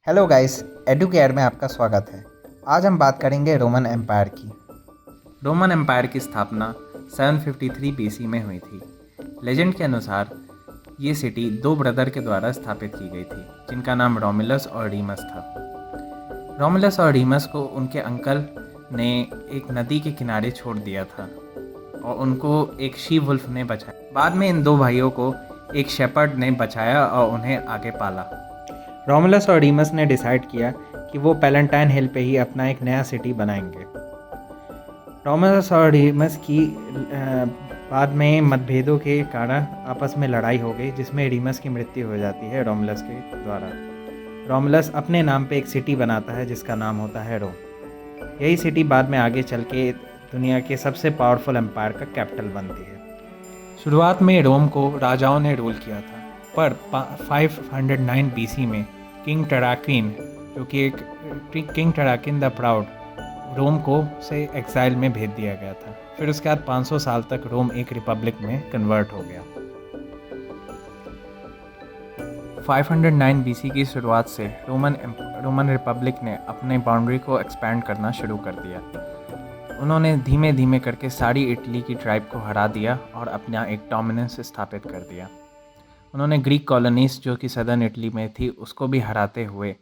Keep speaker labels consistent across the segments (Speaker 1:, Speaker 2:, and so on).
Speaker 1: Hello guys, Educare में आपका स्वागत है। आज हम बात करेंगे रोमन एम्पायर की। रोमन एम्पायर की स्थापना 753 बीसी में हुई थी। लेजेंड के अनुसार ये सिटी दो ब्रदर के द्वारा स्थापित की गई थी, जिनका नाम रोमुलस और रीमस था। रोमुलस और रीमस को उनके अंकल ने एक नदी के किनारे छोड़ दिया था और उनको एक शी वुल्फ ने बचाया। बाद में इन दो भाइयों को एक शेपर्ड ने बचाया और उन्हें आगे पाला। रोमुलस और रीमस ने डिसाइड किया कि वो पैलेंटाइन हिल पे ही अपना एक नया सिटी बनाएंगे। रोमुलस और रीमस की बाद में मतभेदों के कारण आपस में लड़ाई हो गई, जिसमें रीमस की मृत्यु हो जाती है रोमुलस के द्वारा। रोमुलस अपने नाम पे एक सिटी बनाता है जिसका नाम होता है रोम। यही सिटी बाद में आगे चल के दुनिया के सबसे पावरफुल एम्पायर का कैपिटल बनती है। शुरुआत में रोम को राजाओं ने रूल किया था, पर 509 बीसी में किंग टराकिन, जो कि एक किंग टराकिन द प्राउड, रोम को से एक्साइल में भेज दिया गया था। फिर उसके बाद 500 साल तक रोम एक रिपब्लिक में कन्वर्ट हो गया। 509 बीसी की शुरुआत से रोमन रिपब्लिक ने अपने बाउंड्री को एक्सपैंड करना शुरू कर दिया। उन्होंने धीमे धीमे करके सारी इटली की ट्राइब को हरा दिया और अपना एक डोमिनेंस स्थापित कर दिया। उन्होंने ग्रीक कॉलोनीज जो कि सदर्न इटली में थी उसको भी हराते हुए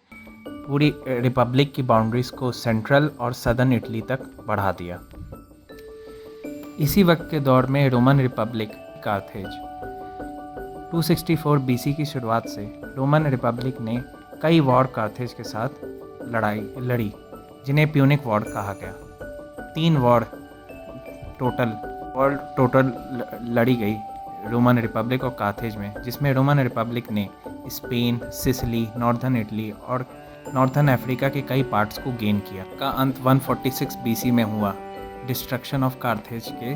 Speaker 1: पूरी रिपब्लिक की बाउंड्रीज को सेंट्रल और सदर्न इटली तक बढ़ा दिया। इसी वक्त के दौर में रोमन रिपब्लिक कार्थेज 264 बीसी की शुरुआत से रोमन रिपब्लिक ने कई वॉर कार्थेज के साथ लड़ी, जिन्हें प्यूनिक वॉर कहा गया। 3 वॉर टोटल लड़ी गई रोमन रिपब्लिक और कार्थेज में, जिसमें रोमन रिपब्लिक ने स्पेन, सिसिली, नॉर्दर्न इटली और नॉर्थर्न अफ्रीका के कई पार्ट्स को गेन किया। का अंत 146 बीसी में हुआ डिस्ट्रक्शन ऑफ कार्थेज के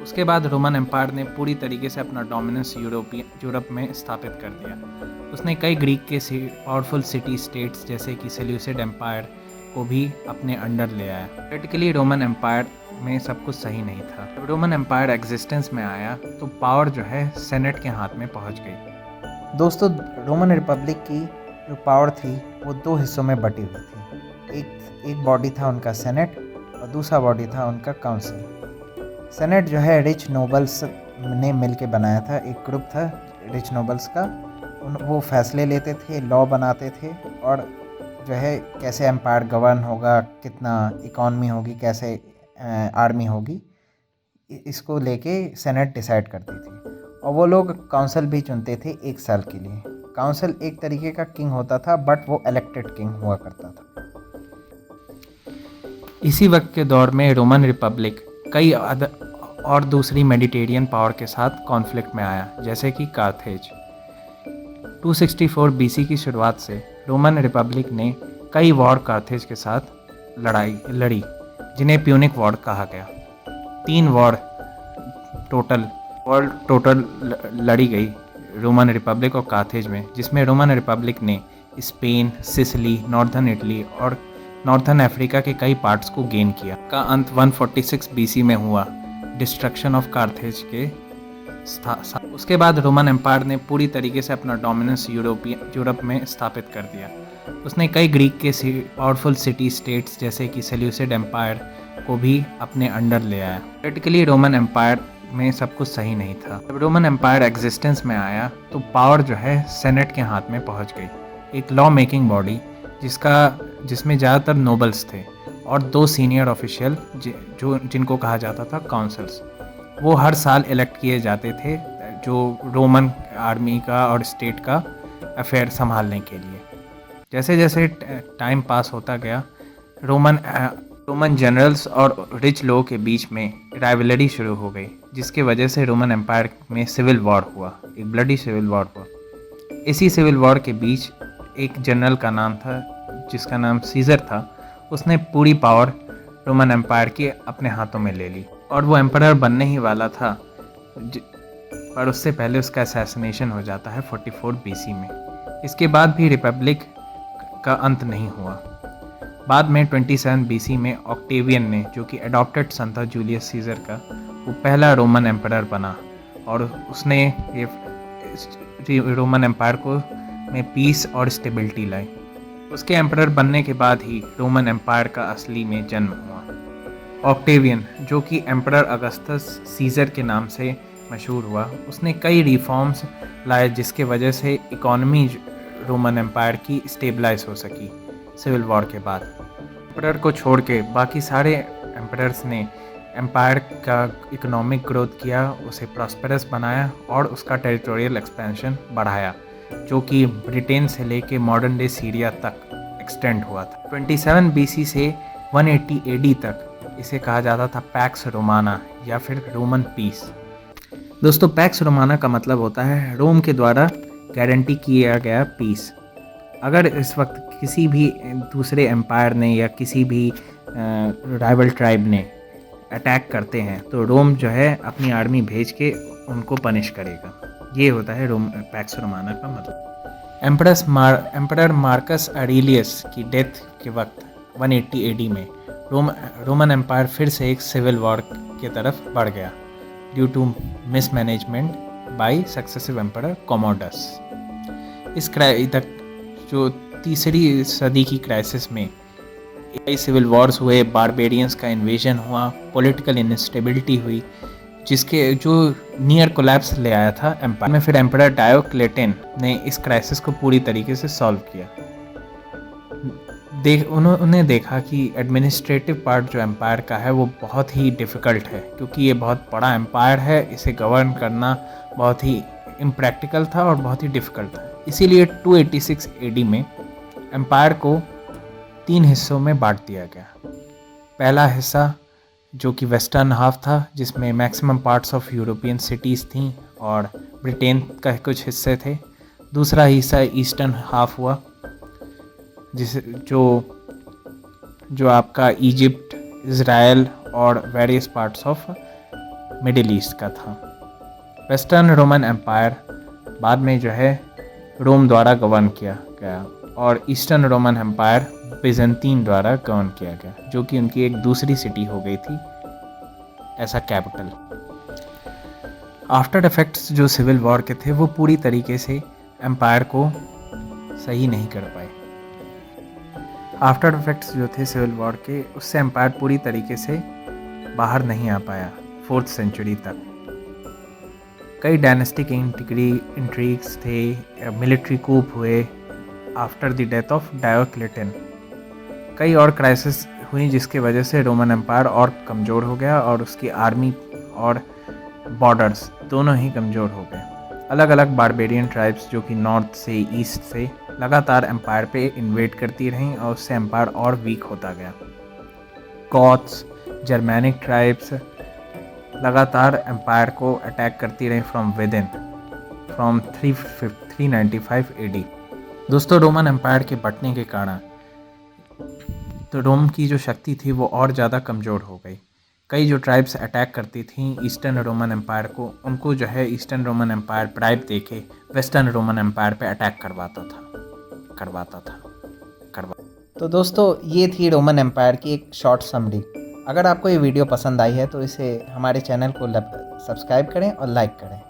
Speaker 1: उसके बाद रोमन एम्पायर ने पूरी तरीके से अपना डोमिनेंस यूरोप में स्थापित कर दिया। उसने कई ग्रीक के पावरफुल सिटी स्टेट्स जैसे कि सेल्यूसिड एम्पायर को भी अपने अंडर ले आया। पोलिटिकली रोमन एम्पायर में सब कुछ सही नहीं था। जब रोमन एम्पायर एग्जिस्टेंस में आया तो पावर जो है सेनेट के हाथ में पहुंच गई। दोस्तों, रोमन रिपब्लिक की जो पावर थी वो 2 हिस्सों में बटी हुई थी। एक बॉडी था उनका सेनेट और दूसरा बॉडी था उनका काउंसिल। सेनेट जो है रिच नोबल्स ने मिल के बनाया था, एक ग्रुप था रिच नोबल्स का। वो फैसले लेते थे, लॉ बनाते थे और जो है कैसे एम्पायर गवर्न होगा, कितना इकॉनमी होगी, कैसे आर्मी होगी, इसको लेके सेनेट डिसाइड करती थी। और वो लोग काउंसिल भी चुनते थे 1 साल के लिए। काउंसिल एक तरीके का किंग होता था, बट वो इलेक्टेड किंग हुआ करता था। इसी वक्त के दौर में रोमन रिपब्लिक कई और दूसरी मेडिटेरियन पावर के साथ कॉन्फ्लिक्ट में आया, जैसे कि कार्थेज। 264 बीसी की शुरुआत से रोमन रिपब्लिक ने कई वॉर कार्थेज के साथ लड़ी, जिन्हें प्यूनिक वॉर कहा गया। 3 वॉर टोटल लड़ी गई रोमन रिपब्लिक और कार्थेज में, जिसमें रोमन रिपब्लिक ने स्पेन, सिसिली, नॉर्दर्न इटली और नॉर्थर्न अफ्रीका के कई पार्ट्स को गेन किया। का अंत 146 बीसी में हुआ डिस्ट्रक्शन ऑफ कार्थेज के उसके बाद रोमन एम्पायर ने पूरी तरीके से अपना डोमिनेंस यूरोप में स्थापित कर दिया। उसने कई ग्रीक के पावरफुल सिटी स्टेट्स जैसे कि सेल्यूसिड एम्पायर को भी अपने अंडर ले आया। पोलिटिकली रोमन एम्पायर में सब कुछ सही नहीं था। जब रोमन एम्पायर एग्जिस्टेंस में आया तो पावर जो है सेनेट के हाथ में पहुंच गई। एक लॉ मेकिंग बॉडी जिसमें ज़्यादातर नोबल्स थे और 2 सीनियर ऑफिशियल जिनको कहा जाता था काउंसिल्स। वो हर साल इलेक्ट किए जाते थे जो रोमन आर्मी का और स्टेट का अफेयर संभालने के लिए। जैसे जैसे टाइम पास होता गया, रोमन जनरल्स और रिच लोगों के बीच में राइवलरी शुरू हो गई, जिसकी वजह से रोमन एम्पायर में सिविल वॉर हुआ, एक ब्लडी सिविल वॉर हुआ। इसी सिविल वॉर के बीच एक जनरल का नाम था जिसका नाम सीजर था। उसने पूरी पावर रोमन एम्पायर की अपने हाथों में ले ली और वो एम्परर बनने ही वाला था, पर उससे पहले उसका असैसिनेशन हो जाता है 44 बीसी में। इसके बाद भी रिपब्लिक का अंत नहीं हुआ। बाद में 27 बीसी में ऑक्टेवियन ने, जो कि एडॉप्टेड सन था जूलियस सीजर का, वो पहला रोमन एम्परर बना और उसने ये रोमन एम्पायर को में पीस और स्टेबिलिटी लाई। उसके एम्परर बनने के बाद ही रोमन एम्पायर का असली में जन्म हुआ। ऑक्टेवियन, जो कि एम्परर अगस्तस सीजर के नाम से मशहूर हुआ, उसने कई रिफॉर्म्स लाए जिसके वजह से इकोनॉमी रोमन एम्पायर की स्टेबलाइज हो सकी। सिविल वॉर के बाद एम्परर को छोड़ के बाकी सारे एम्परर्स ने एम्पायर का इकोनॉमिक ग्रोथ किया, उसे प्रॉस्पेरस बनाया और उसका टेरिटोरियल एक्सपेंशन बढ़ाया, जो कि ब्रिटेन से लेके मॉडर्न डे सीरिया तक एक्सटेंड हुआ था। 27 BC से 180 AD तक इसे कहा जाता था पैक्स रोमाना या फिर रोमन पीस। दोस्तों, पैक्स रोमाना का मतलब होता है रोम के द्वारा गारंटी किया गया पीस। अगर इस वक्त किसी भी दूसरे एम्पायर ने या किसी भी राइवल ट्राइब ने अटैक करते हैं तो रोम जो है अपनी आर्मी भेज के उनको पनिश करेगा। ये होता है पैक्स रोमाना का मतलब। एम्परर मार्कस ऑरेलियस की डेथ के वक्त 180 AD में रोमन एम्पायर फिर से एक सिविल वॉर की तरफ बढ़ गया due to mismanagement by successive emperor Commodus. इस जो तीसरी सदी की क्राइसिस में कई सिविल वॉर्स हुए, बारबेरियंस का इन्वेजन हुआ, पॉलिटिकल इंस्टेबिलिटी हुई, जो नियर कोलैप्स ले आया था एम्पायर में। फिर एम्परर डायोक्लेटियन ने इस क्राइसिस को पूरी तरीके से सॉल्व किया। उन्होंने देखा कि एडमिनिस्ट्रेटिव पार्ट जो एम्पायर का है वो बहुत ही डिफ़िकल्ट है, क्योंकि ये बहुत बड़ा एम्पायर है, इसे गवर्न करना बहुत ही इम्प्रैक्टिकल था और बहुत ही डिफ़िकल्ट था। इसीलिए 286 AD में एम्पायर को 3 हिस्सों में बांट दिया गया। पहला हिस्सा जो कि वेस्टर्न हाफ था, जिसमें maximum parts of European cities थीं और ब्रिटेन का कुछ हिस्से थे। दूसरा हिस्सा ईस्टर्न हाफ हुआ, जो आपका इजिप्ट, इज़राइल और various parts of middle east का था। वेस्टर्न रोमन एम्पायर बाद में जो है रोम द्वारा गवर्न किया गया और ईस्टर्न रोमन एम्पायर बिजेंटीन द्वारा गवर्न किया गया, जो कि उनकी एक दूसरी सिटी हो गई थी ऐसा कैपिटल। आफ्टर इफेक्ट्स जो सिविल वॉर के थे वो पूरी तरीके से एम्पायर को सही नहीं कर पाए। आफ्टर इफेक्ट्स जो थे सिविल वॉर के, उससे एम्पायर पूरी तरीके से बाहर नहीं आ पाया 4th सेंचुरी तक। कई डायनेस्टिक इंट्रीग्स थे, मिलिट्री कूप हुए after the death of Diocletian. कई और क्राइसिस हुई जिसकी वजह से रोमन एम्पायर और कमज़ोर हो गया और उसकी आर्मी और बॉर्डर्स दोनों ही कमज़ोर हो गए। अलग अलग बारबेरियन ट्राइब्स जो कि नॉर्थ से ईस्ट से लगातार एम्पायर पे इन्वेड करती रहीं और उससे एम्पायर और वीक होता गया। गॉथ्स, जर्मैनिक ट्राइब्स लगातार एम्पायर को अटैक करती रहीं फ्रॉम 395 AD। दोस्तों, रोमन एम्पायर के बंटने के कारण तो रोम की जो शक्ति थी वो और ज़्यादा कमज़ोर हो गई। कई जो ट्राइब्स अटैक करती थीं ईस्टर्न रोमन एम्पायर को, उनको जो है ईस्टर्न रोमन एम्पायर ब्राइब देके वेस्टर्न रोमन एम्पायर पे अटैक करवाता था। तो दोस्तों, ये थी रोमन एम्पायर की एक शॉर्ट समरी। अगर आपको ये वीडियो पसंद आई है तो इसे हमारे चैनल को सब्सक्राइब करें और लाइक करें।